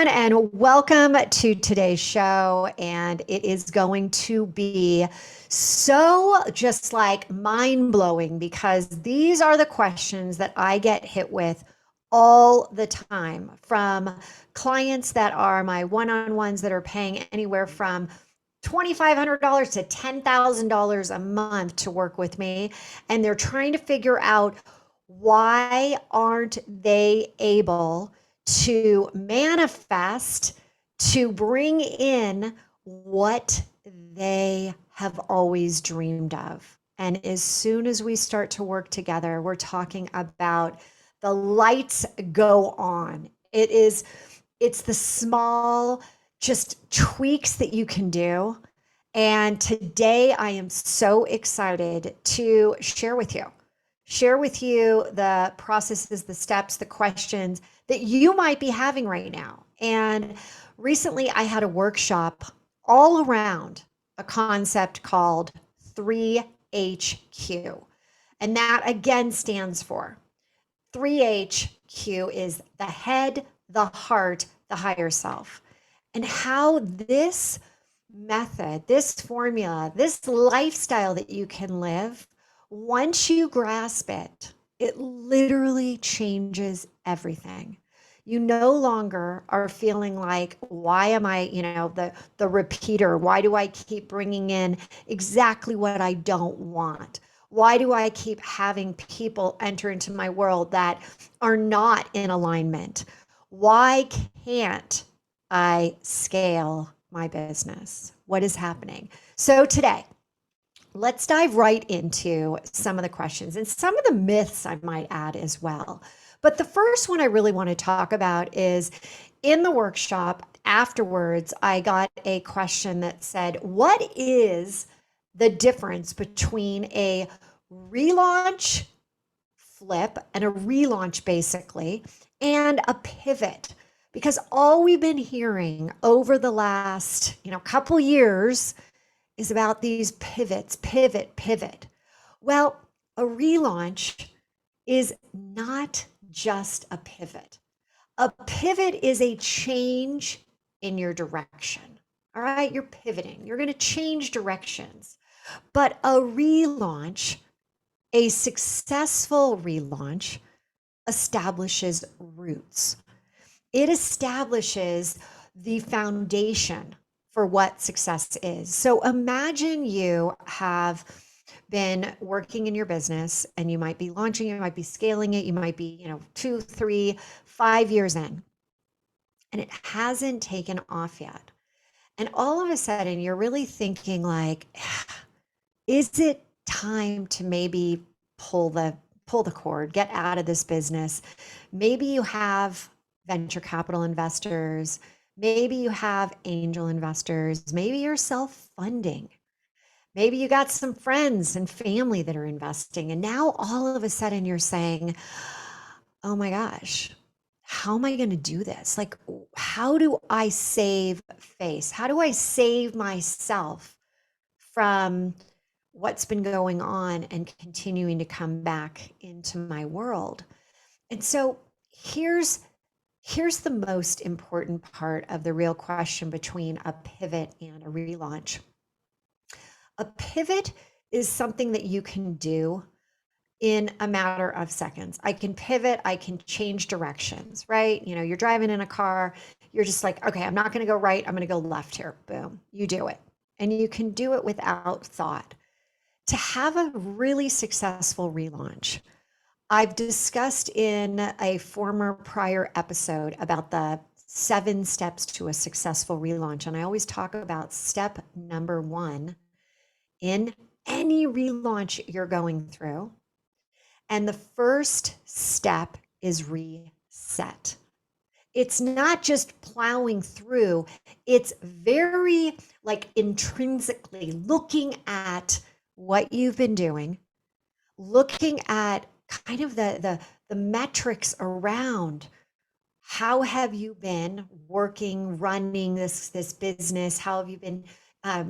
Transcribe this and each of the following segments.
everyone, and welcome to today's show. And it is going to be so just like mind blowing because these are the questions that I get hit with all the time from clients that are my one on ones that are paying anywhere from $2,500 to $10,000 a month to work with me. And they're trying to figure out why aren't they able to manifest, to bring in what they have always dreamed of. And as soon as we start to work together, we're talking about the lights go on. It's the small, just tweaks that you can do. And today I am so excited to share with you the processes, the steps, the questions that you might be having right now. And recently I had a workshop all around a concept called 3HQ. And that again stands for 3HQ is the head, the heart, the higher self. And how this method, this formula, this lifestyle that you can live, once you grasp it, it literally changes everything. You no longer are feeling like, why am I, the repeater? Why do I keep bringing in exactly what I don't want? Why do I keep having people enter into my world that are not in alignment? Why can't I scale my business? What is happening? So today, let's dive right into some of the questions and some of the myths I might add as well. But the first one I really want to talk about is in the workshop afterwards, I got a question that said, what is the difference between a relaunch flip and a relaunch basically, and a pivot? Because all we've been hearing over the last, couple years is about these pivots, pivot. Well, a relaunch is not just a pivot. A pivot is a change in your direction. All right, you're pivoting. You're going to change directions. But a relaunch, a successful relaunch, establishes roots. It establishes the foundation for what success is. So imagine you have been working in your business and you might be launching, you might be scaling it, you might be, 2, 3, 5 years in, and it hasn't taken off yet. And all of a sudden you're really thinking like, is it time to maybe pull the cord, get out of this business? Maybe you have venture capital investors, maybe you have angel investors, maybe you're self-funding. Maybe you got some friends and family that are investing. And now all of a sudden you're saying, oh my gosh, how am I going to do this? Like, how do I save face? How do I save myself from what's been going on and continuing to come back into my world? And so here's the most important part of the real question between a pivot and a relaunch. A pivot is something that you can do in a matter of seconds. I can pivot, I can change directions, right? You're driving in a car, you're just like, okay, I'm not going to go right, I'm going to go left here. Boom, you do it. And you can do it without thought. To have a really successful relaunch, I've discussed in a former prior episode about the 7 steps to a successful relaunch. And I always talk about step number 1 in any relaunch you're going through. And the first step is reset. It's not just plowing through, it's very like intrinsically looking at what you've been doing, looking at kind of the metrics around how have you been working, running this business? How have you been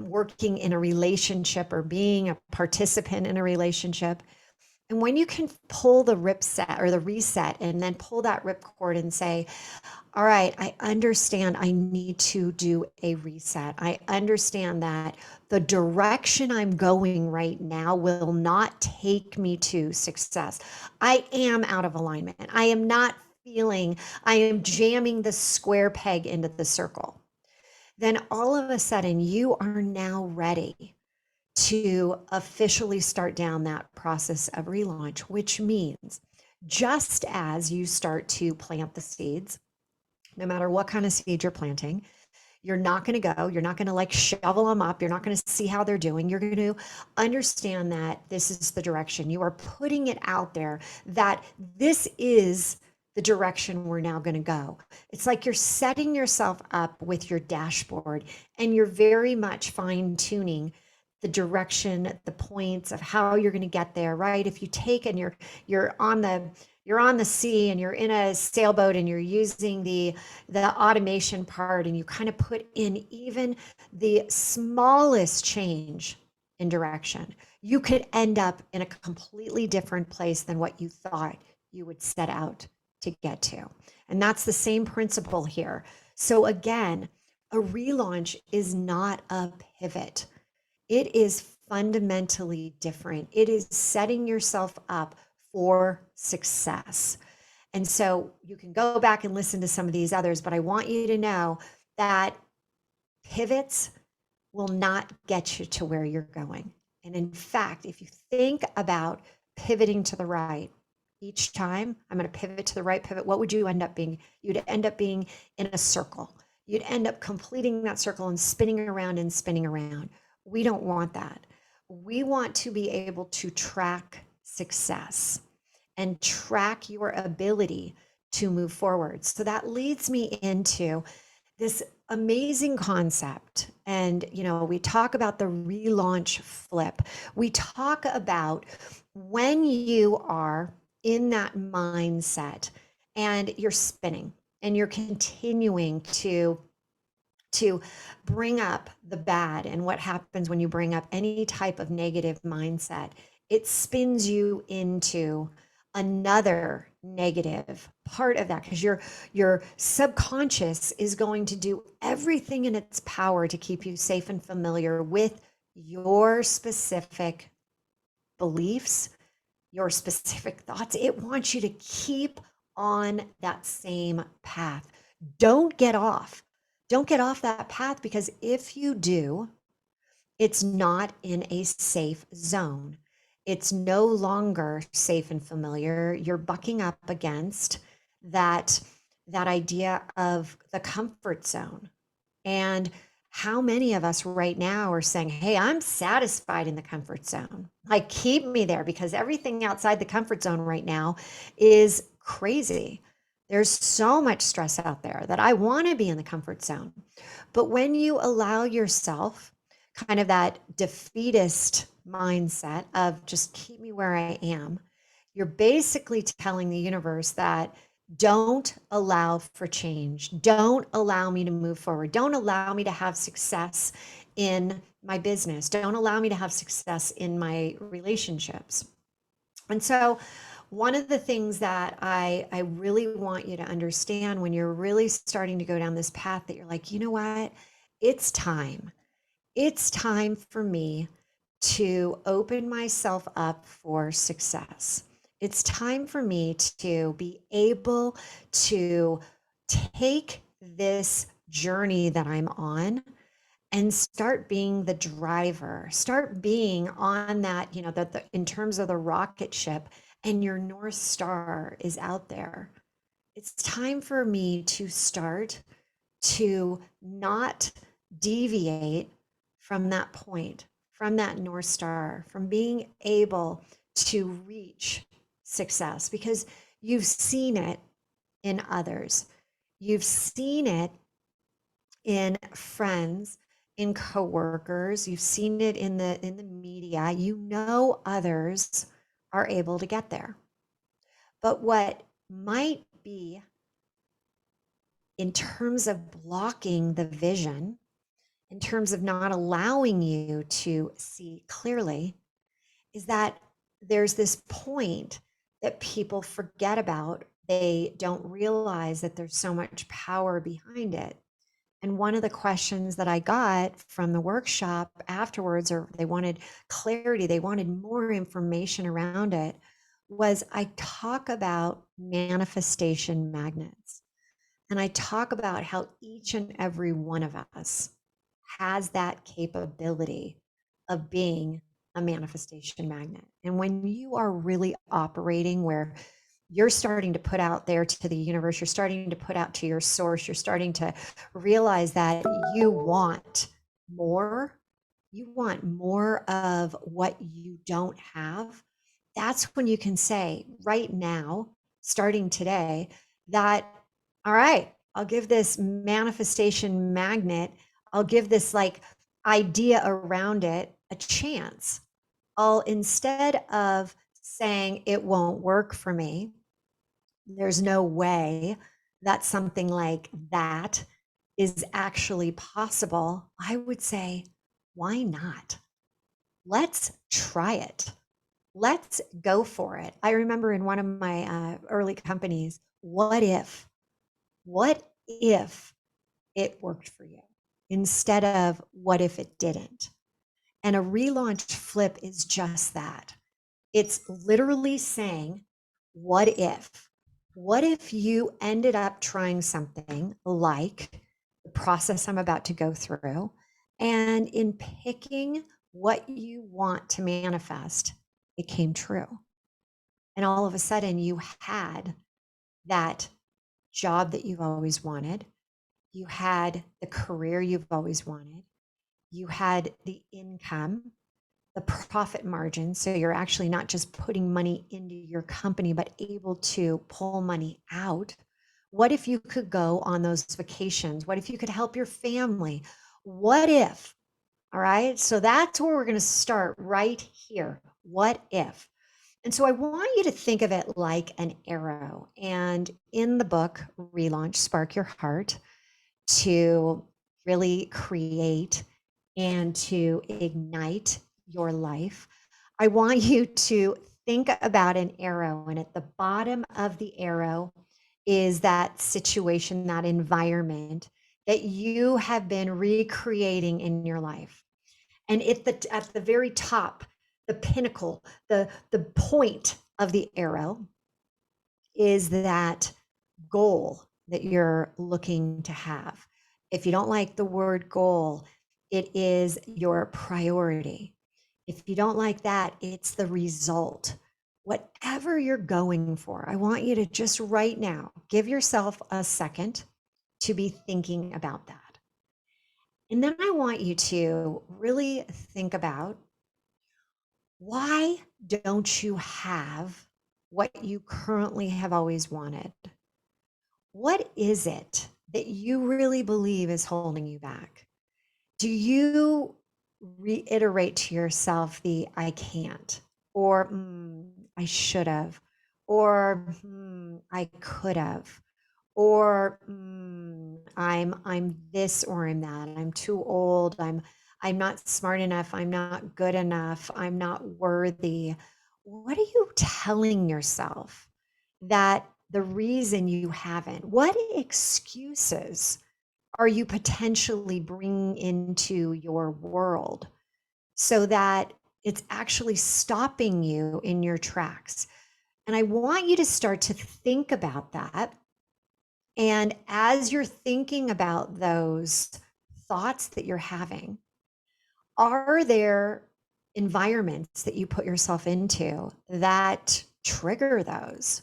working in a relationship or being a participant in a relationship? And when you can pull the rip set or the reset and then pull that rip cord and say, all right, I understand I need to do a reset. I understand that the direction I'm going right now will not take me to success. I am out of alignment. I am not feeling, I am jamming the square peg into the circle. Then all of a sudden, you are now ready to officially start down that process of relaunch, which means just as you start to plant the seeds, no matter what kind of seed you're planting, you're not going to go, you're not going to like shovel them up, you're not going to see how they're doing. You're going to understand that this is the direction. You are putting it out there that this is the direction we're now going to go. It's like you're setting yourself up with your dashboard and you're very much fine tuning the direction, the points of how you're going to get there, right? If you take and you're on the sea and you're in a sailboat and you're using the automation part and you kind of put in even the smallest change in direction, you could end up in a completely different place than what you thought you would set out to get to. And that's the same principle here. So again, a relaunch is not a pivot. It is fundamentally different. It is setting yourself up for success. And so you can go back and listen to some of these others, but I want you to know that pivots will not get you to where you're going. And in fact, if you think about pivoting to the right, each time I'm going to pivot to the right pivot, what would you end up being? You'd end up being in a circle. You'd end up completing that circle and spinning around and spinning around. We don't want that. We want to be able to track success and track your ability to move forward. So that leads me into this amazing concept. And, we talk about the relaunch flip. We talk about when you are in that mindset and you're spinning and you're continuing to bring up the bad and what happens when you bring up any type of negative mindset, it spins you into another negative part of that because your subconscious is going to do everything in its power to keep you safe and familiar with your specific beliefs, your specific thoughts. It wants you to keep on that same path. Don't get off. Don't get off that path because if you do, it's not in a safe zone. It's no longer safe and familiar. You're bucking up against that idea of the comfort zone. And how many of us right now are saying, hey, I'm satisfied in the comfort zone. Like, keep me there because everything outside the comfort zone right now is crazy. There's so much stress out there that I want to be in the comfort zone. But when you allow yourself kind of that defeatist mindset of just keep me where I am, you're basically telling the universe that don't allow for change. Don't allow me to move forward. Don't allow me to have success in my business. Don't allow me to have success in my relationships. And so, one of the things that I really want you to understand when you're really starting to go down this path that you're like, you know what? It's time. It's time for me to open myself up for success. It's time for me to be able to take this journey that I'm on and start being the driver, start being on that, in terms of the rocket ship and your North Star is out there. It's time for me to start to not deviate from that point, from that North Star, from being able to reach success because you've seen it in others. You've seen it in friends, in coworkers, you've seen it in the media. You know others are able to get there. But what might be in terms of blocking the vision, in terms of not allowing you to see clearly, is that there's this point that people forget about. They don't realize that there's so much power behind it. And one of the questions that I got from the workshop afterwards, or they wanted clarity, they wanted more information around it, was I talk about manifestation magnets. And I talk about how each and every one of us has that capability of being a manifestation magnet. And when you are really operating where you're starting to put out there to the universe, you're starting to put out to your source, you're starting to realize that you you want more of what you don't have. That's when you can say, right now, starting today, that, all right, I'll give this manifestation magnet, I'll give this like idea around it a chance. I'll, instead of saying it won't work for me, there's no way that something like that is actually possible, I would say, why not? Let's try it. Let's go for it. I remember in one of my early companies, what if it worked for you instead of what if it didn't? And a relaunch flip is just that. It's literally saying, what if? What if you ended up trying something like the process I'm about to go through? And in picking what you want to manifest, it came true. And all of a sudden, you had that job that you've always wanted. You had the career you've always wanted. You had the income, the profit margin. So you're actually not just putting money into your company, but able to pull money out. What if you could go on those vacations? What if you could help your family? What if? All right. So that's where we're going to start right here. What if? And so I want you to think of it like an arrow. And in the book, Relaunch, Spark Your Heart, to really create and to ignite your life, I want you to think about an arrow. And at the bottom of the arrow is that situation, that environment that you have been recreating in your life. And at the very top, the pinnacle, the point of the arrow is that goal that you're looking to have. If you don't like the word goal, it is your priority. If you don't like that, it's the result. Whatever you're going for, I want you to just right now give yourself a second to be thinking about that. And then I want you to really think about, why don't you have what you currently have always wanted? What is it that you really believe is holding you back? Do you reiterate to yourself the I can't, or I should have, or I could have, or I'm this or I'm that, I'm too old, I'm not smart enough, I'm not good enough, I'm not worthy? What are you telling yourself that the reason you haven't? What excuses are you potentially bringing into your world so that it's actually stopping you in your tracks? And I want you to start to think about that. And as you're thinking about those thoughts that you're having, are there environments that you put yourself into that trigger those?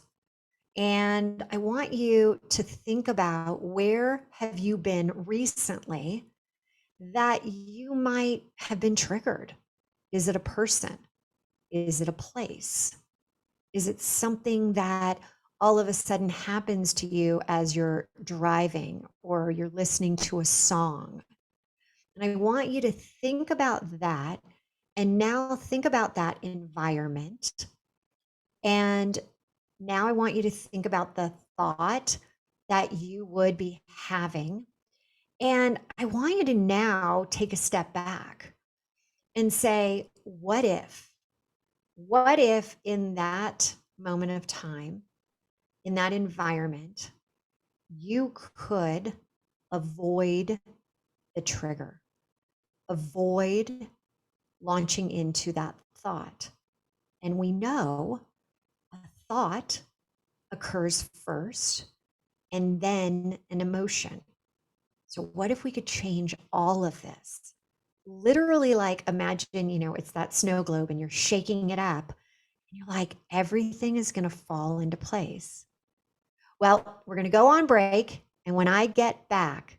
And I want you to think about, where have you been recently that you might have been triggered? Is it a person? Is it a place? Is it something that all of a sudden happens to you as you're driving or you're listening to a song? And I want you to think about that. And now think about that environment. And now I want you to think about the thought that you would be having. And I want you to now take a step back and say, what if? What if in that moment of time, in that environment, you could avoid the trigger, avoid launching into that thought? And we know a thought occurs first and then an emotion. So, what if we could change all of this? Literally, like imagine, it's that snow globe and you're shaking it up and you're like, everything is going to fall into place. Well, we're going to go on break. And when I get back,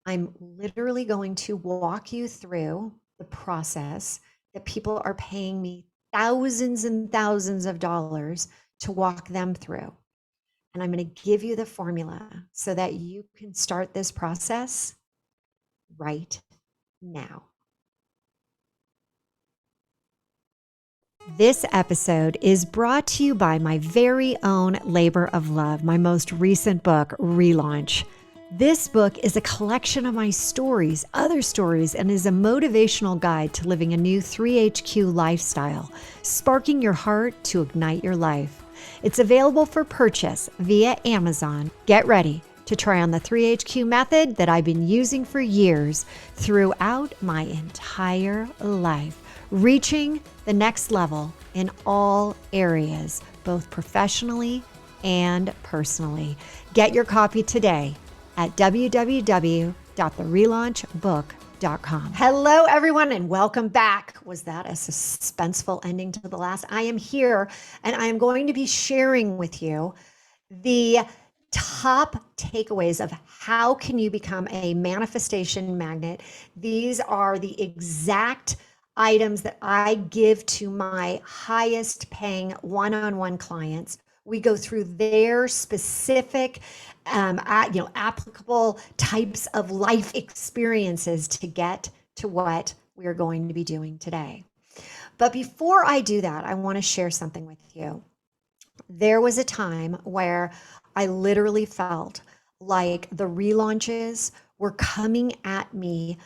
I'm literally going to walk you through the process that people are paying me thousands and thousands of dollars to walk them through. And I'm going to give you the formula so that you can start this process right now. This episode is brought to you by my very own labor of love, my most recent book, ReLaunch. This book is a collection of my stories, other stories, and is a motivational guide to living a new 3HQ lifestyle, sparking your heart to ignite your life. It's available for purchase via Amazon. Get ready to try on the 3HQ method that I've been using for years throughout my entire life, reaching the next level in all areas, both professionally and personally. Get your copy today at www.therelaunchbook.com. Hello, everyone, and welcome back. Was that a suspenseful ending to the last? I am here, and I am going to be sharing with you the top takeaways of how can you become a manifestation magnet. These are the exact items that I give to my highest paying one-on-one clients. We go through their specific, applicable types of life experiences to get to what we are going to be doing today. But before I do that, I want to share something with you. There was a time where I literally felt like the relaunches were coming at me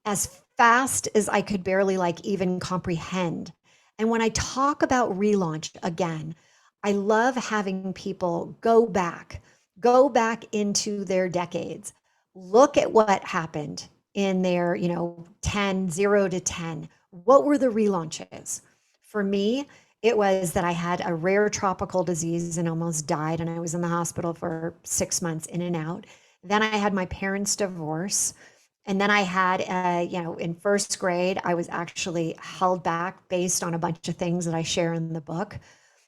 as fast as I could barely even comprehend. And when I talk about relaunch again, I love having people go back into their decades, look at what happened in their, 10, 0 to 10. What were the relaunches? For me, it was that I had a rare tropical disease and almost died, and I was in the hospital for 6 months in and out. Then I had my parents' divorce. And then I had, in first grade, I was actually held back based on a bunch of things that I share in the book,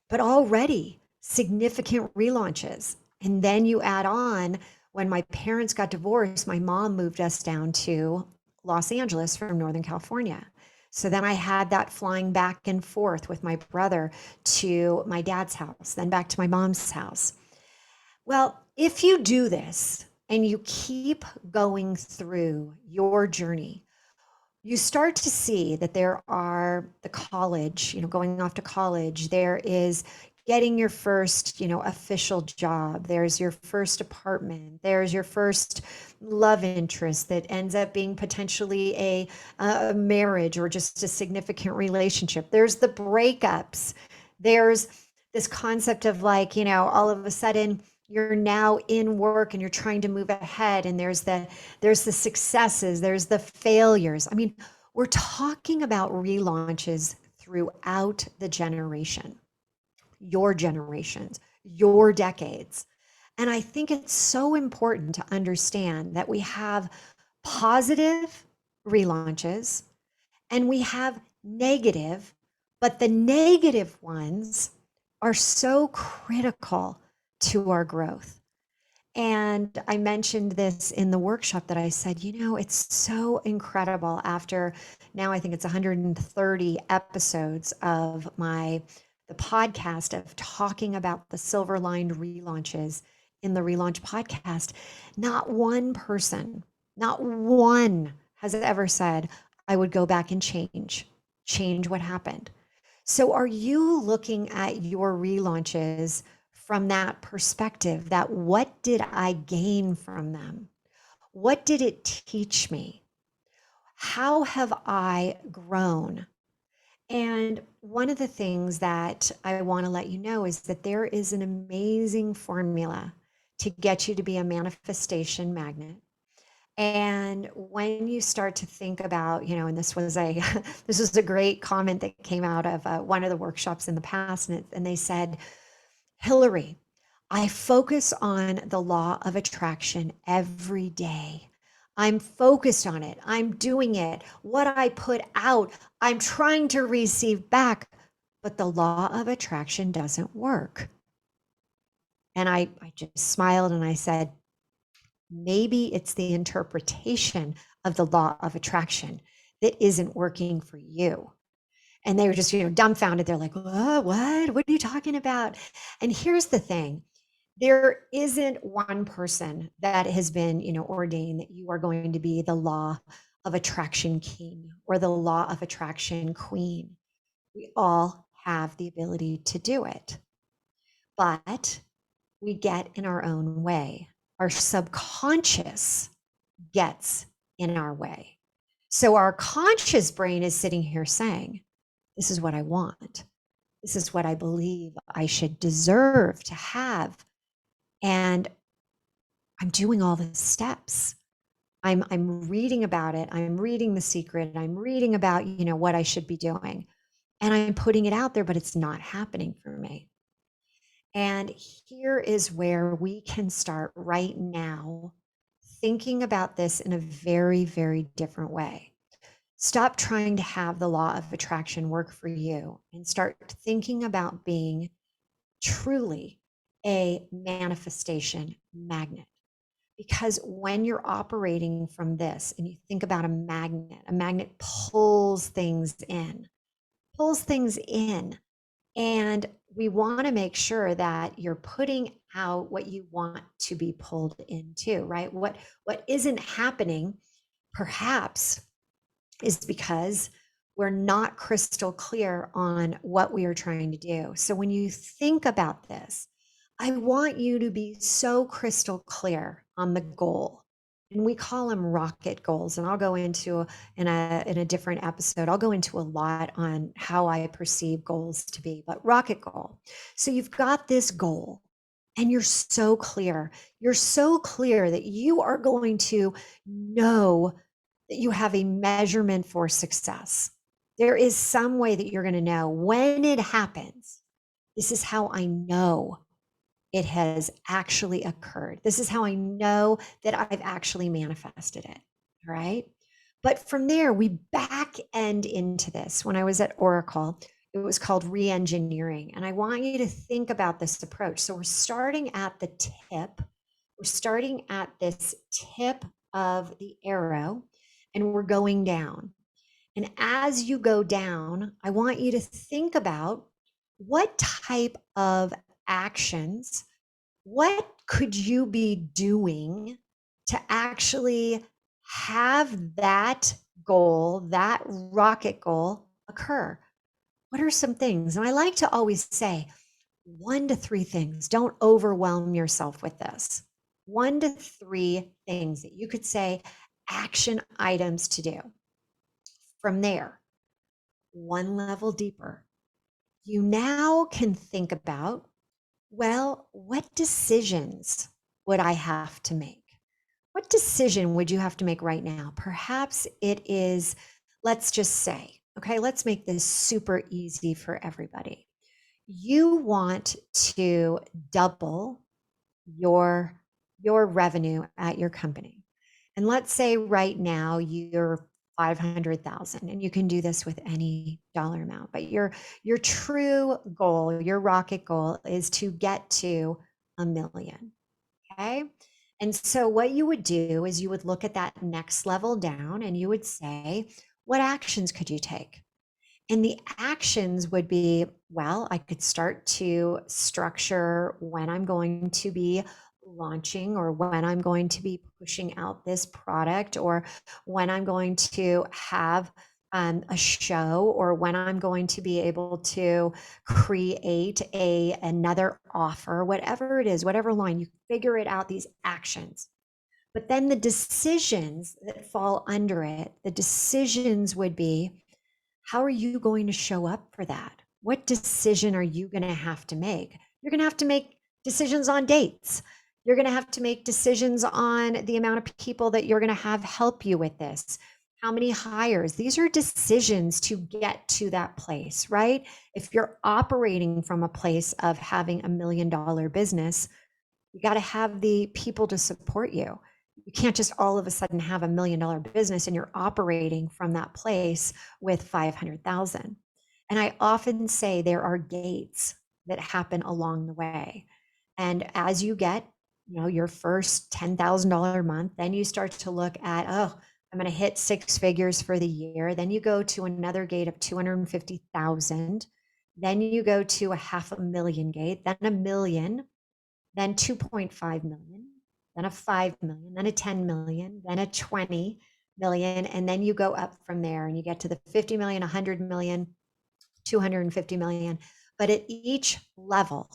but already significant relaunches. And then you add on, when my parents got divorced, my mom moved us down to Los Angeles from Northern California. So then I had that flying back and forth with my brother to my dad's house, then back to my mom's house. Well, if you do this and you keep going through your journey, you start to see that there are the college, going off to college, there is getting your first, official job, there's your first apartment, there's your first love interest that ends up being potentially a marriage or just a significant relationship. There's the breakups. There's this concept of all of a sudden you're now in work and you're trying to move ahead, and there's the successes, there's the failures. I mean, we're talking about relaunches throughout the generation, your generations, your decades. And I think it's so important to understand that we have positive relaunches and we have negative, but the negative ones are so critical to our growth. And I mentioned this in the workshop that I said, it's so incredible after now I think it's 130 episodes of the podcast of talking about the silver lined relaunches in the ReLaunch podcast. Not one person, not one has ever said, I would go back and change what happened. So are you looking at your relaunches from that perspective, that what did I gain from them? What did it teach me? How have I grown? And one of the things that I want to let you know is that there is an amazing formula to get you to be a manifestation magnet. And when you start to think about, and this was a this was a great comment that came out of one of the workshops in the past, and they said, Hillary, I focus on the law of attraction every day. I'm focused on it. I'm doing it. What I put out, I'm trying to receive back, but the law of attraction doesn't work. And I just smiled and I said, maybe it's the interpretation of the law of attraction that isn't working for you. And they were just, dumbfounded. They're like, what? What are you talking about? And here's the thing. There isn't one person that has been, ordained that you are going to be the law of attraction king or the law of attraction queen. We all have the ability to do it, but we get in our own way. Our subconscious gets in our way. So our conscious brain is sitting here saying, this is what I want. This is what I believe I should deserve to have. And I'm doing all the steps. I'm reading about it. I'm reading The Secret. I'm reading about, what I should be doing. And I'm putting it out there, but it's not happening for me. And here is where we can start right now thinking about this in a very, very different way. Stop trying to have the law of attraction work for you and start thinking about being truly a manifestation magnet. Because when you're operating from this and you think about a magnet pulls things in, And we want to make sure that you're putting out what you want to be pulled into, right? What isn't happening perhaps is because we're not crystal clear on what we are trying to do. So when you think about this, I want you to be so crystal clear on the goal. And we call them rocket goals. And I'll go into in a different episode, I'll go into a lot on how I perceive goals to be, but rocket goal. So you've got this goal and you're so clear. You're so clear that you are going to know that you have a measurement for success. There is some way that you're going to know when it happens. This is how I know it has actually occurred. This is how I know that I've actually manifested it. All right. But from there, we back end into this. When I was at Oracle, it was called re-engineering. And I want you to think about this approach. So we're starting at the tip. We're starting at this tip of the arrow and we're going down. And as you go down, I want you to think about what type of actions, what could you be doing to actually have that goal, that rocket goal occur? What are some things? And I like to always say 1 to 3 things. Don't overwhelm yourself with this. 1 to 3 things that you could say action items to do. From there, one level deeper, you now can think about, well, what decisions would I have to make? What decision would you have to make right now? Perhaps it is, let's just say, okay, let's make this super easy for everybody. You want to double your revenue at your company. And let's say right now you're 500,000 and you can do this with any dollar amount, but your true goal, your rocket goal is to get to 1 million. Okay? And so what you would do is you would look at that next level down and you would say, what actions could you take? And the actions would be, well, I could start to structure when I'm going to be launching or when I'm going to be pushing out this product or when I'm going to have a show or when I'm going to be able to create another offer, whatever it is, whatever line, you figure it out, these actions. But then the decisions that fall under it, the decisions would be, how are you going to show up for that? What decision are you going to have to make? You're going to have to make decisions on dates. You're going to have to make decisions on the amount of people that you're going to have help you with this. How many hires? These are decisions to get to that place, right? If you're operating from a place of having $1 million business, you got to have the people to support you. You can't just all of a sudden have $1 million business and you're operating from that place with 500,000. And I often say there are gates that happen along the way. And as you get, your first $10,000 month, then you start to look at, oh, I'm going to hit 6 figures for the year. Then you go to another gate of 250,000. Then you go to a 500,000 gate, then a million, then 2.5 million, then a 5 million, then a 10 million, then a 20 million. And then you go up from there and you get to the 50 million, 100 million, 250 million. But at each level,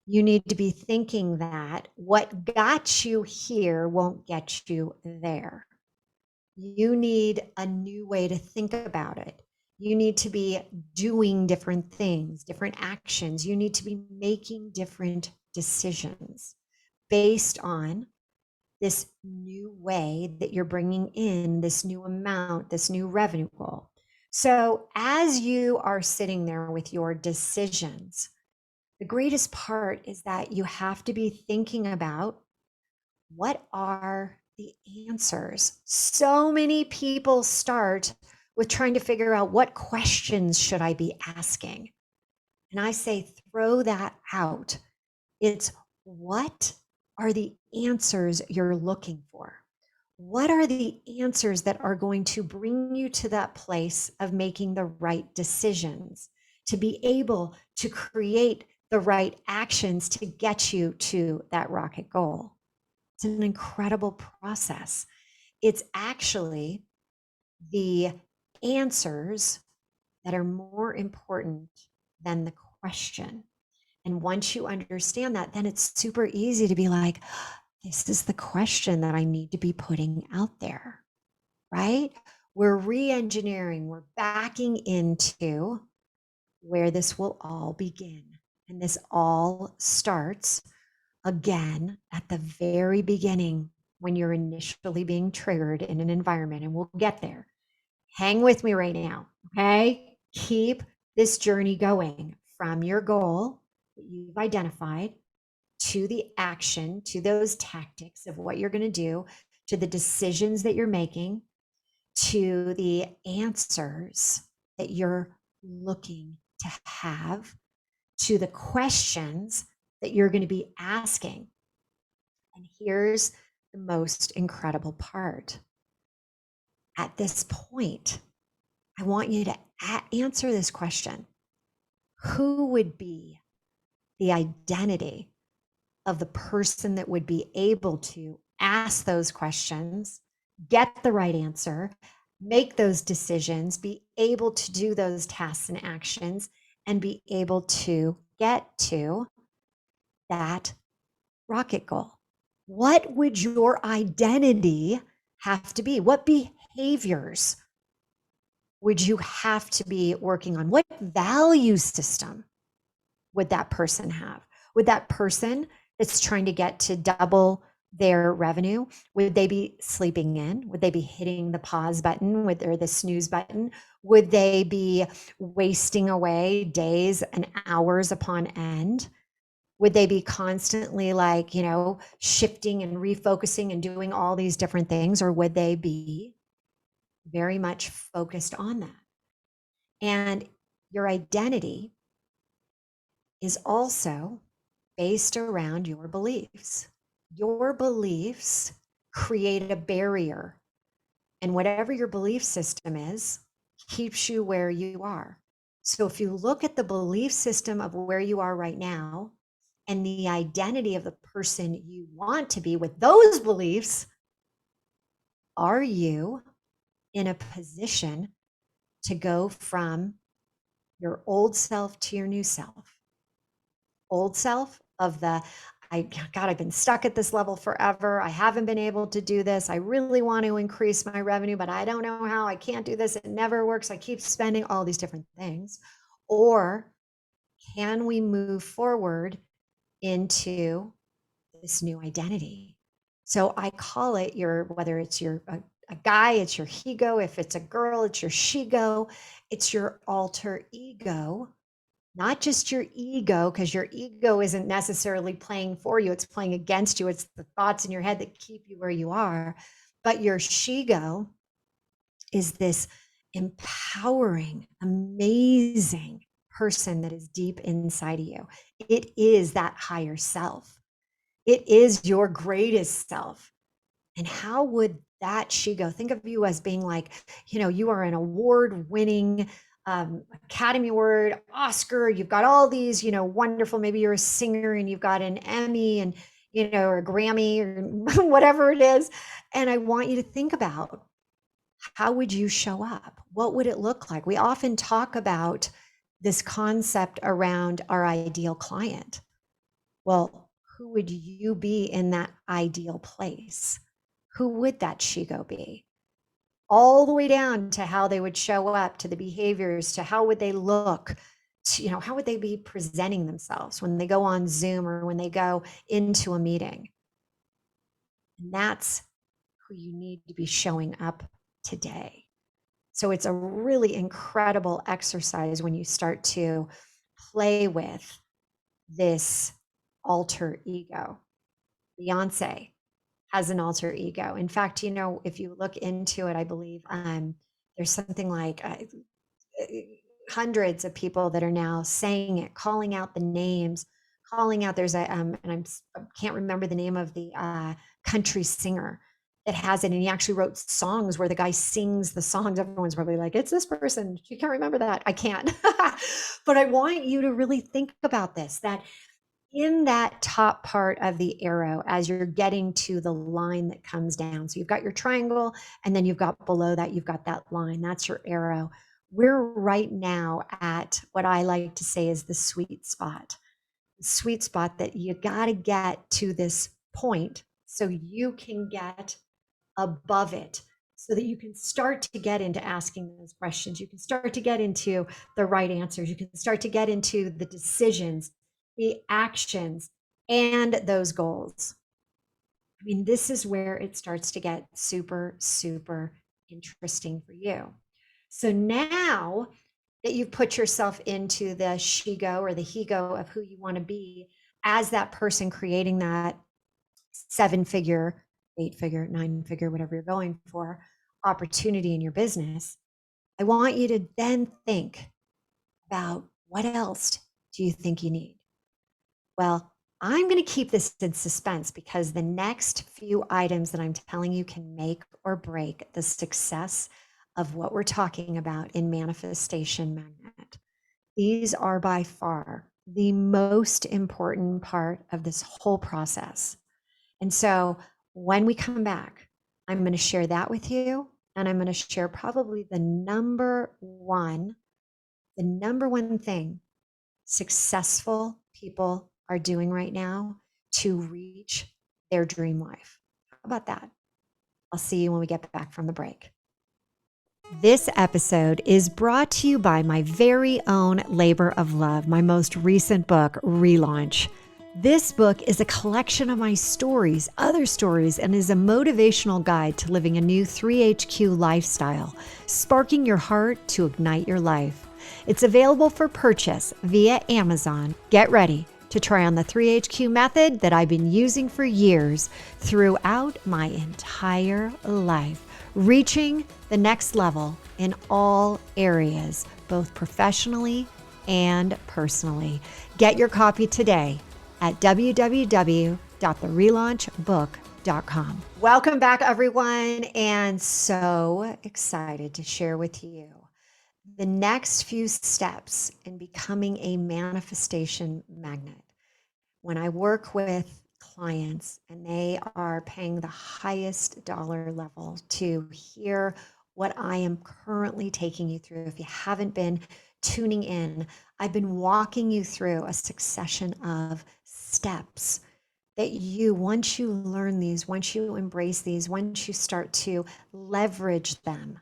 you need to be thinking that what got you here won't get you there. You need a new way to think about it. You need to be doing different things, different actions. You need to be making different decisions based on this new way that you're bringing in this new amount, this new revenue goal. So as you are sitting there with your decisions, the greatest part is that you have to be thinking about what are the answers. So many people start with trying to figure out what questions should I be asking. And I say, throw that out. It's what are the answers you're looking for? What are the answers that are going to bring you to that place of making the right decisions, to be able to create the right actions to get you to that rocket goal? It's an incredible process. It's actually the answers that are more important than the question. And once you understand that, then it's super easy to be like, this is the question that I need to be putting out there, right? We're re-engineering, we're backing into where this will all begin. And this all starts again at the very beginning when you're initially being triggered in an environment, and we'll get there. Hang with me right now, okay? Keep this journey going from your goal that you've identified to the action, to those tactics of what you're going to do, to the decisions that you're making, to the answers that you're looking to have, to the questions that you're going to be asking. And here's the most incredible part. At this point, I want you to answer this question. Who would be the identity of the person that would be able to ask those questions, get the right answer, make those decisions, be able to do those tasks and actions, and be able to get to that rocket goal? What would your identity have to be? What behaviors would you have to be working on? What value system would that person have? Would that person that's trying to get to double their revenue, would they be sleeping in? Would they be hitting the pause button or the snooze button? Would they be wasting away days and hours upon end? Would they be constantly shifting and refocusing and doing all these different things? Or would they be very much focused on that? And your identity is also based around your beliefs. Your beliefs create a barrier. And whatever your belief system is, keeps you where you are. So if you look at the belief system of where you are right now and the identity of the person you want to be with those beliefs, are you in a position to go from your old self to your new self? Old self of the, God, I've been stuck at this level forever. I haven't been able to do this. I really want to increase my revenue, but I don't know how. I can't do this. It never works. I keep spending all these different things. Or can we move forward into this new identity? So I call it whether it's a guy, it's your he-go. If it's a girl, it's your she-go. It's your alter ego, not just your ego, because your ego isn't necessarily playing for you. It's playing against you. It's the thoughts in your head that keep you where you are. But your she-go is this empowering, amazing person that is deep inside of you. It is that higher self. It is your greatest self. And how would that she go? Think of you as being like, you are an award-winning Academy Award, Oscar. You've got all these, wonderful, maybe you're a singer and you've got an Emmy and, or a Grammy or whatever it is. And I want you to think about, how would you show up? What would it look like? We often talk about this concept around our ideal client. Well, who would you be in that ideal place? Who would that she-go be? All the way down to how they would show up, to the behaviors, to how would they look, to, how would they be presenting themselves when they go on Zoom or when they go into a meeting? And that's who you need to be showing up today. So it's a really incredible exercise when you start to play with this alter ego. Beyonce has an alter ego. In fact, if you look into it, I believe there's something like hundreds of people that are now saying it, calling out the names, calling out. There's I can't remember the name of the country singer that has it, and he actually wrote songs where the guy sings the songs. Everyone's probably like, it's this person. You can't remember that. I can't. But I want you to really think about this, that in that top part of the arrow, as you're getting to the line that comes down. So you've got your triangle, and then you've got below that, you've got that line. That's your arrow. We're right now at what I like to say is the sweet spot. The sweet spot that you got to get to this point so you can get above it, so that you can start to get into asking those questions. You can start to get into the right answers. You can start to get into the decisions, the actions, and those goals. I mean, this is where it starts to get super, super interesting for you. So now that you've put yourself into the she-go or the he-go of who you want to be as that person creating that 7-figure, 8-figure, 9-figure, whatever you're going for, opportunity in your business, I want you to then think about, what else do you think you need? Well, I'm going to keep this in suspense, because the next few items that I'm telling you can make or break the success of what we're talking about in Manifestation Magnet. These are by far the most important part of this whole process. And so when we come back, I'm going to share that with you. And I'm going to share probably the number one thing successful people are doing right now to reach their dream life. How about that? I'll see you when we get back from the break. This episode is brought to you by my very own labor of love, my most recent book, ReLaunch. This book is a collection of my stories, other stories, and is a motivational guide to living a new 3HQ lifestyle, sparking your heart to ignite your life. It's available for purchase via Amazon. Get ready to try on the 3HQ method that I've been using for years throughout my entire life, reaching the next level in all areas, both professionally and personally. Get your copy today at www.therelaunchbook.com. Welcome back, everyone, and so excited to share with you the next few steps in becoming a manifestation magnet. When I work with clients and they are paying the highest dollar level to hear what I am currently taking you through, if you haven't been tuning in, I've been walking you through a succession of steps that you, once you learn these, once you embrace these, once you start to leverage them,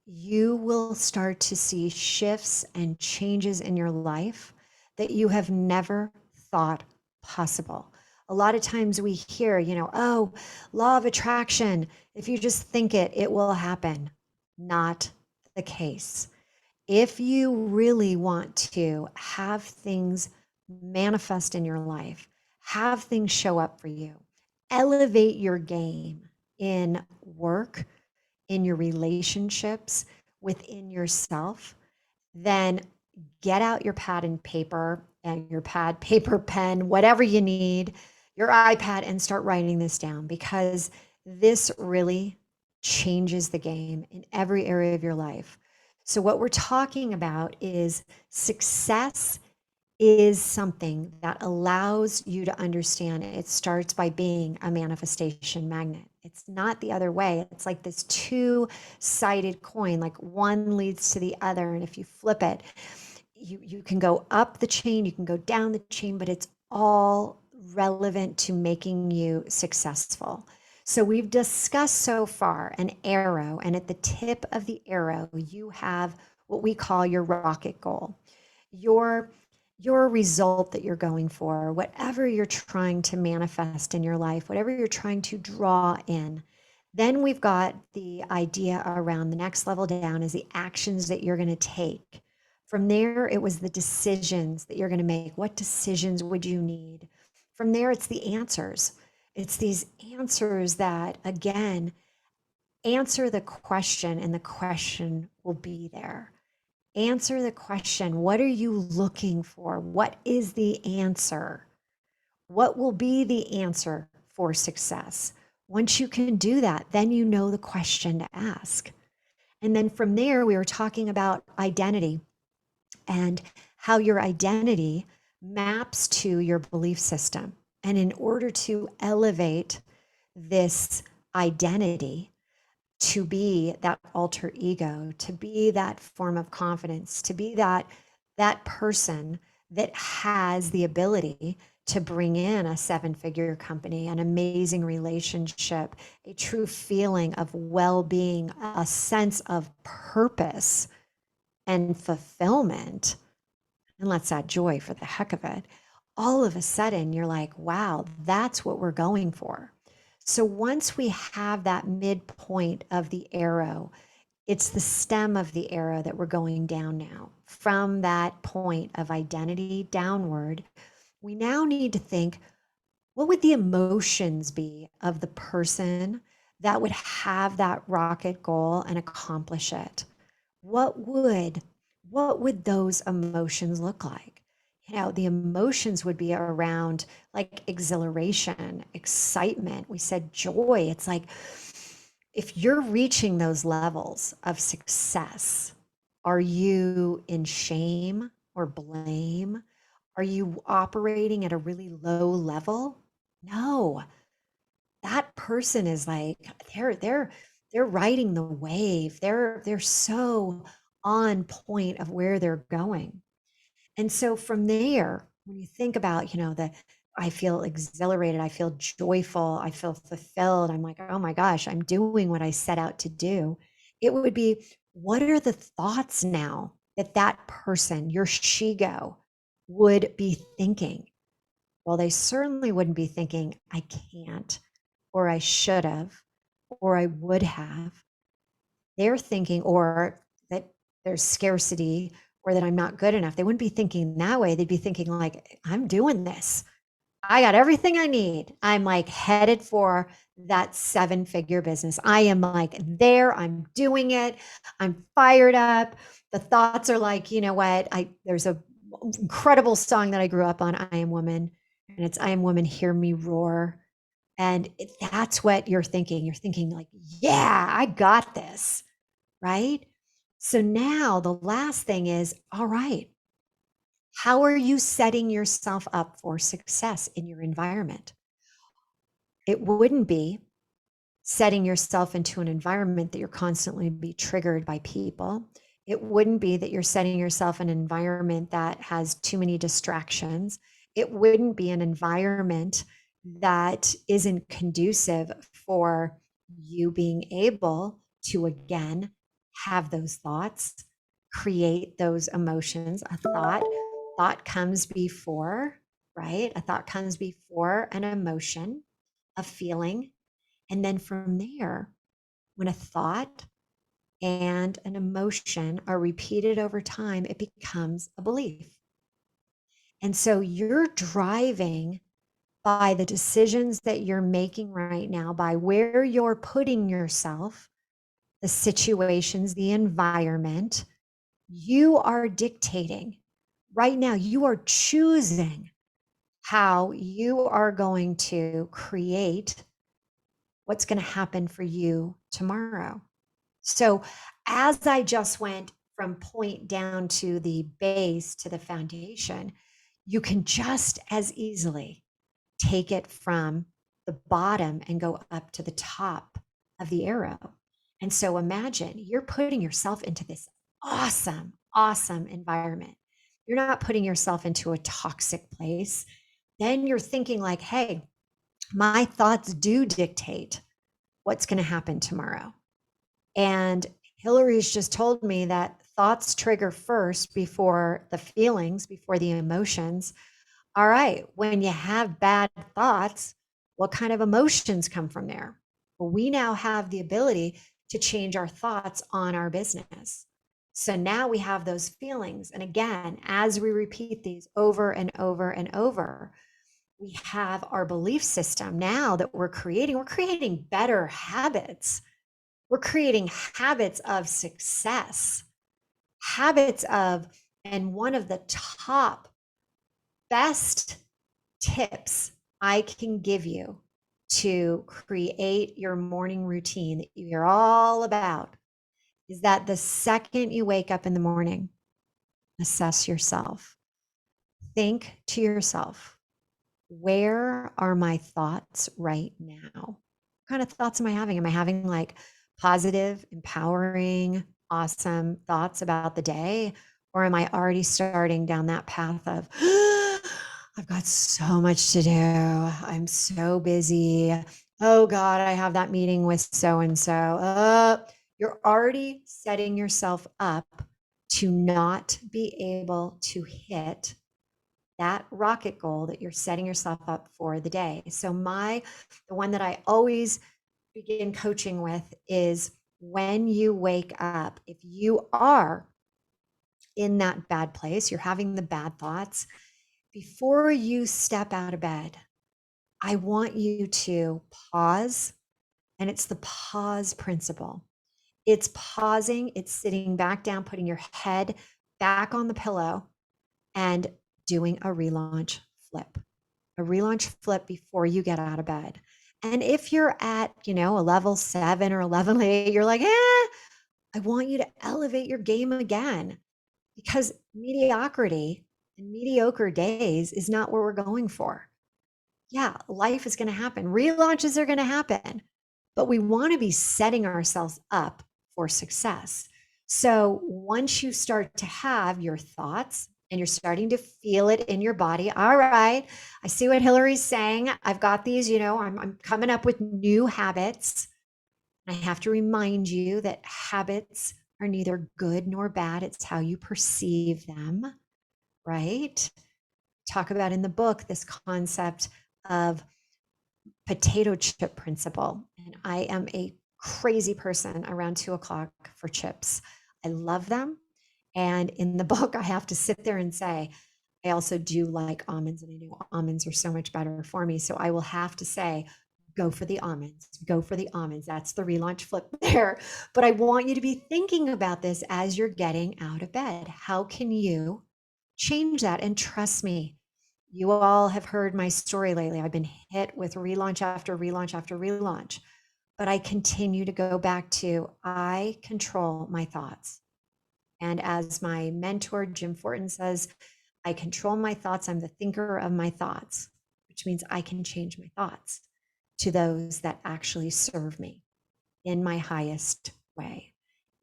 you will start to see shifts and changes in your life that you have never thought possible. A lot of times we hear, oh, law of attraction. If you just think it, it will happen. Not the case. If you really want to have things manifest in your life, have things show up for you, elevate your game in work, in your relationships, within yourself, then get out your pad and paper and your pad, paper, pen, whatever you need, your iPad, and start writing this down, because this really changes the game in every area of your life. So, what we're talking about is success is something that allows you to understand it starts by being a manifestation magnet. It's not the other way. It's like this two-sided coin, like one leads to the other. And if you flip it, you can go up the chain, you can go down the chain, but it's all relevant to making you successful. So we've discussed so far an arrow, and at the tip of the arrow, you have what we call your rocket goal. Your your result that you're going for, whatever you're trying to manifest in your life, whatever you're trying to draw in. Then we've got the idea around the next level down is the actions that you're going to take. From there, it was the decisions that you're going to make. What decisions would you need? From there, it's the answers. It's these answers that, again, answer the question, and the question will be there. Answer the question. What are you looking for? What is the answer? What will be the answer for success? Once you can do that, then you know the question to ask. And then from there, we were talking about identity and how your identity maps to your belief system. And in order to elevate this identity, to be that alter ego, to be that form of confidence, to be that person that has the ability to bring in a seven-figure company, an amazing relationship, a true feeling of well-being, a sense of purpose and fulfillment, and let's add joy for the heck of it. All of a sudden, you're like, wow, that's what we're going for. So once we have that midpoint of the arrow, it's the stem of the arrow that we're going down now. From that point of identity downward, we now need to think, what would the emotions be of the person that would have that rocket goal and accomplish it? What would what would those emotions look like? The emotions would be around like exhilaration, excitement. We said joy. It's like if you're reaching those levels of success, are you in shame or blame? Are you operating at a really low level? No. That person is like they're riding the wave. They're so on point of where they're going. And so from there, when you think about, the I feel exhilarated, I feel joyful, I feel fulfilled. I'm like, oh my gosh, I'm doing what I set out to do. It would be, what are the thoughts now that that person, your shigo, would be thinking? Well, they certainly wouldn't be thinking, I can't, or I should have, or I would have. They're thinking, or that there's scarcity, or that I'm not good enough. They wouldn't be thinking that way. They'd be thinking, like, I'm doing this. I got everything I need. I'm like headed for that seven-figure business. I am like there. I'm doing it. I'm fired up. The thoughts are like, you know what? There's a incredible song that I grew up on, I Am Woman, and it's I Am Woman, Hear Me Roar. And that's what you're thinking. You're thinking like, yeah, I got this, right? So now the last thing is, all right, how are you setting yourself up for success in your environment? It wouldn't be setting yourself into an environment that you're constantly be triggered by people. It wouldn't be that you're setting yourself in an environment that has too many distractions. It wouldn't be an environment that isn't conducive for you being able to again have those thoughts, create those emotions. Thought comes before, right? A thought comes before an emotion, a feeling. And then from there, when a thought and an emotion are repeated over time, it becomes a belief. And so you're driving by the decisions that you're making right now, by where you're putting yourself, the situations, the environment, you are dictating. Right now, you are choosing how you are going to create what's going to happen for you tomorrow. So, as I just went from point down to the base to the foundation, you can just as easily take it from the bottom and go up to the top of the arrow. And so imagine you're putting yourself into this awesome, awesome environment. You're not putting yourself into a toxic place. Then you're thinking, like, hey, my thoughts do dictate what's going to happen tomorrow. And Hillary's just told me that thoughts trigger first before the feelings, before the emotions. All right, when you have bad thoughts, what kind of emotions come from there? Well, we now have the ability to change our thoughts on our business. So now we have those feelings. And again, as we repeat these over and over and over, we have our belief system now that we're creating better habits. We're creating habits of success, habits of, and one of the top best tips I can give you to create your morning routine that you hear all about is that the second you wake up in the morning, assess yourself. Think to yourself, where are my thoughts right now? What kind of thoughts am I having? Am I having like positive, empowering, awesome thoughts about the day? Or am I already starting down that path of, I've got so much to do. I'm so busy. Oh God, I have that meeting with so and so. You're already setting yourself up to not be able to hit that rocket goal that you're setting yourself up for the day. So the one that I always begin coaching with is when you wake up, if you are in that bad place, you're having the bad thoughts, before you step out of bed, I want you to pause. And it's the pause principle. It's pausing, it's sitting back down, putting your head back on the pillow and doing a relaunch flip. A relaunch flip before you get out of bed. And if you're at, a level 7 or a level 8, you're like, I want you to elevate your game again because mediocrity and mediocre days is not what we're going for. Yeah, life is going to happen. Relaunches are going to happen, but we want to be setting ourselves up for success. So once you start to have your thoughts and you're starting to feel it in your body, all right, I see what Hillary's saying. I've got these, I'm coming up with new habits. I have to remind you that habits are neither good nor bad. It's how you perceive them, right? Talk about in the book this concept of potato chip principle. And I am a crazy person around 2 o'clock for chips. I love them. And in the book, I have to sit there and say, I also do like almonds, and I know almonds are so much better for me. So I will have to say, go for the almonds, go for the almonds. That's the relaunch flip there. But I want you to be thinking about this as you're getting out of bed. How can you change that? And trust me, you all have heard my story lately. I've been hit with relaunch after relaunch after relaunch, but I continue to go back to I control my thoughts. And as my mentor, Jim Fortin, says, I control my thoughts. I'm the thinker of my thoughts, which means I can change my thoughts to those that actually serve me in my highest way,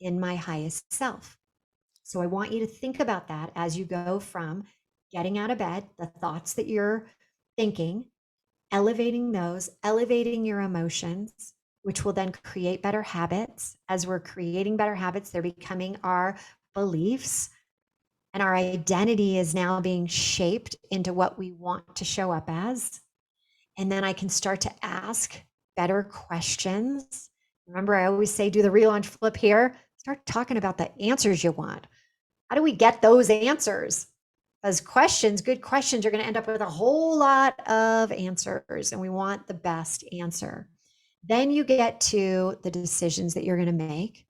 in my highest self. So I want you to think about that as you go from getting out of bed, the thoughts that you're thinking, elevating those, elevating your emotions, which will then create better habits. As we're creating better habits, they're becoming our beliefs, and our identity is now being shaped into what we want to show up as. And then I can start to ask better questions. Remember, I always say, do the relaunch flip here. Start talking about the answers you want. How do we get those answers? Because questions, good questions, are going to end up with a whole lot of answers, and we want the best answer. Then you get to the decisions that you're going to make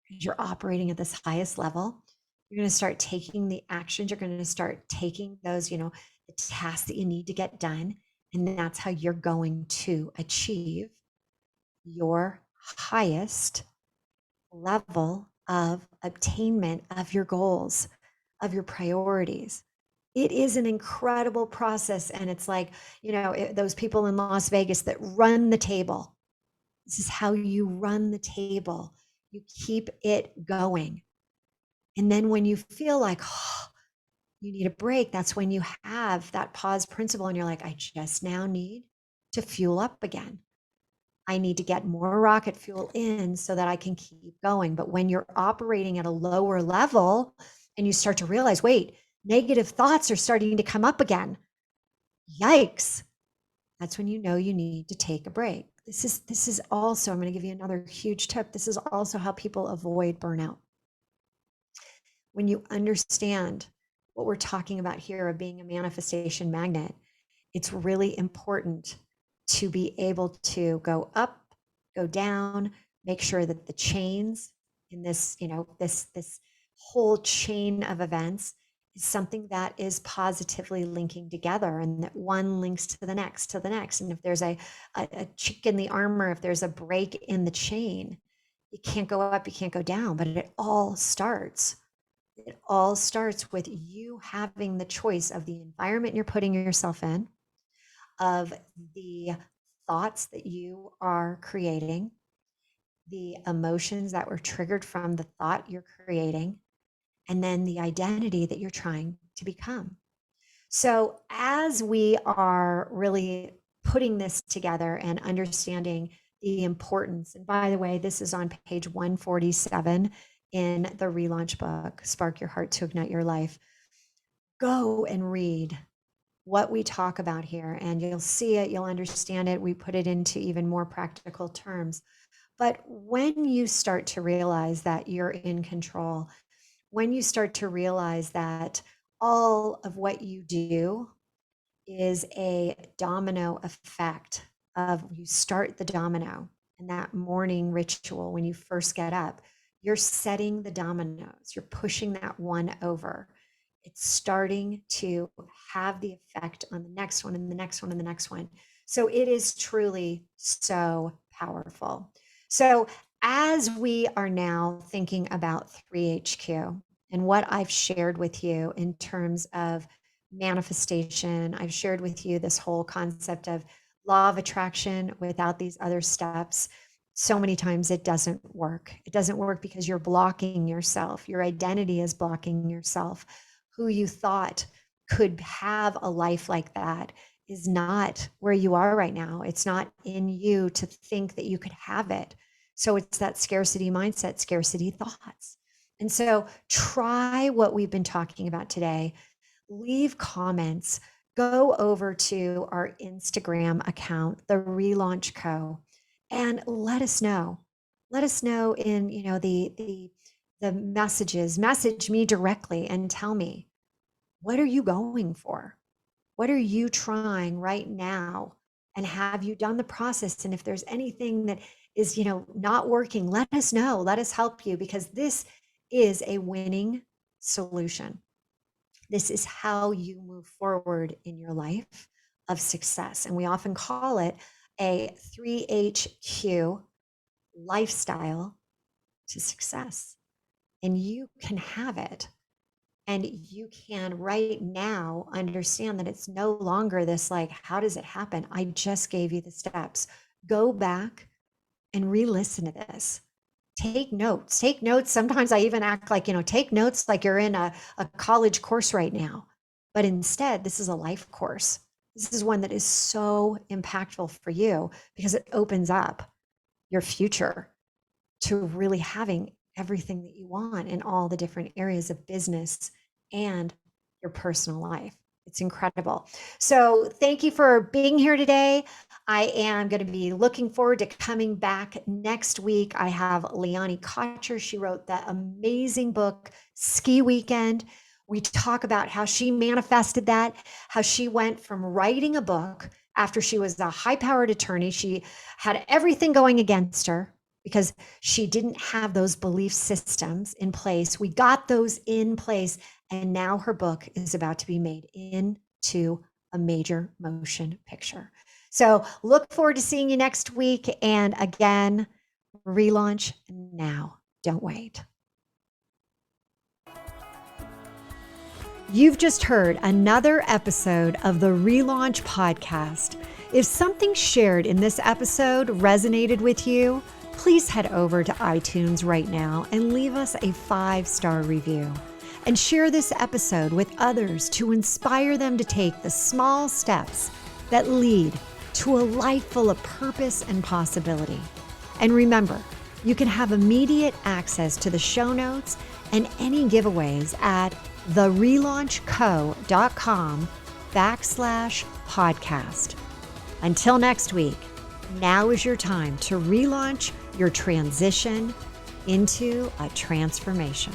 because you're operating at this highest level. You're going to start taking the actions. You're going to start taking those, the tasks that you need to get done. And that's how you're going to achieve your highest level of attainment of your goals, of your priorities. It is an incredible process. And it's like, those people in Las Vegas that run the table. This is how you run the table. You keep it going. And then when you feel like, you need a break, that's when you have that pause principle and you're like, I just now need to fuel up again. I need to get more rocket fuel in so that I can keep going. But when you're operating at a lower level and you start to realize, wait, negative thoughts are starting to come up again. Yikes. That's when you know you need to take a break. This is also, I'm going to give you another huge tip. This is also how people avoid burnout. When you understand what we're talking about here of being a manifestation magnet, it's really important to be able to go up, go down, make sure that the chains in this, this whole chain of events is something that is positively linking together, and that one links to the next, to the next. And if there's a chink in the armor, if there's a break in the chain, you can't go up, you can't go down, but it all starts with you having the choice of the environment you're putting yourself in, of the thoughts that you are creating, the emotions that were triggered from the thought you're creating, and then the identity that you're trying to become. So as we are really putting this together and understanding the importance, and by the way, this is on page 147 in the ReLaunch book, Spark Your Heart to Ignite Your Life. Go and read what we talk about here, and you'll see it, you'll understand it. We put it into even more practical terms. But when you start to realize that you're in control, when you start to realize that all of what you do is a domino effect of, you start the domino, and that morning ritual when you first get up, you're setting the dominoes, you're pushing that one over. It's starting to have the effect on the next one and the next one and the next one. So it is truly so powerful. So as we are now thinking about 3HQ and what I've shared with you in terms of manifestation, I've shared with you this whole concept of law of attraction without these other steps. So many times it doesn't work. It doesn't work because you're blocking yourself. Your identity is blocking yourself. Who you thought could have a life like that is not where you are right now. It's not in you to think that you could have it. So it's that scarcity mindset, scarcity thoughts. And so try what we've been talking about today. Leave comments. Go over to our Instagram account, the ReLaunch Co, and let us know. Let us know in the messages. Message me directly and tell me, what are you going for? What are you trying right now? And have you done the process? And if there's anything that is, not working, let us know. Let us help you, because this is a winning solution. This is how you move forward in your life of success. And we often call it a 3HQ lifestyle to success. And you can have it. And you can right now understand that it's no longer this like, how does it happen? I just gave you the steps. Go back and re-listen to this. Take notes. Take notes. Sometimes I even act like, take notes like you're in a college course right now. But instead, this is a life course. This is one that is so impactful for you because it opens up your future to really having everything that you want in all the different areas of business and your personal life. It's incredible. So thank you for being here today. I am going to be looking forward to coming back next week. I have Leonie Kocher. She wrote that amazing book, Ski Weekend. We talk about how she manifested that, how she went from writing a book after she was a high-powered attorney. She had everything going against her because she didn't have those belief systems in place. We got those in place, and now her book is about to be made into a major motion picture. So look forward to seeing you next week. And again, relaunch now. Don't wait. You've just heard another episode of the ReLaunch Podcast. If something shared in this episode resonated with you, please head over to iTunes right now and leave us a 5-star review. And share this episode with others to inspire them to take the small steps that lead to a life full of purpose and possibility. And remember, you can have immediate access to the show notes and any giveaways at therelaunchco.com/podcast. Until next week, now is your time to relaunch your transition into a transformation.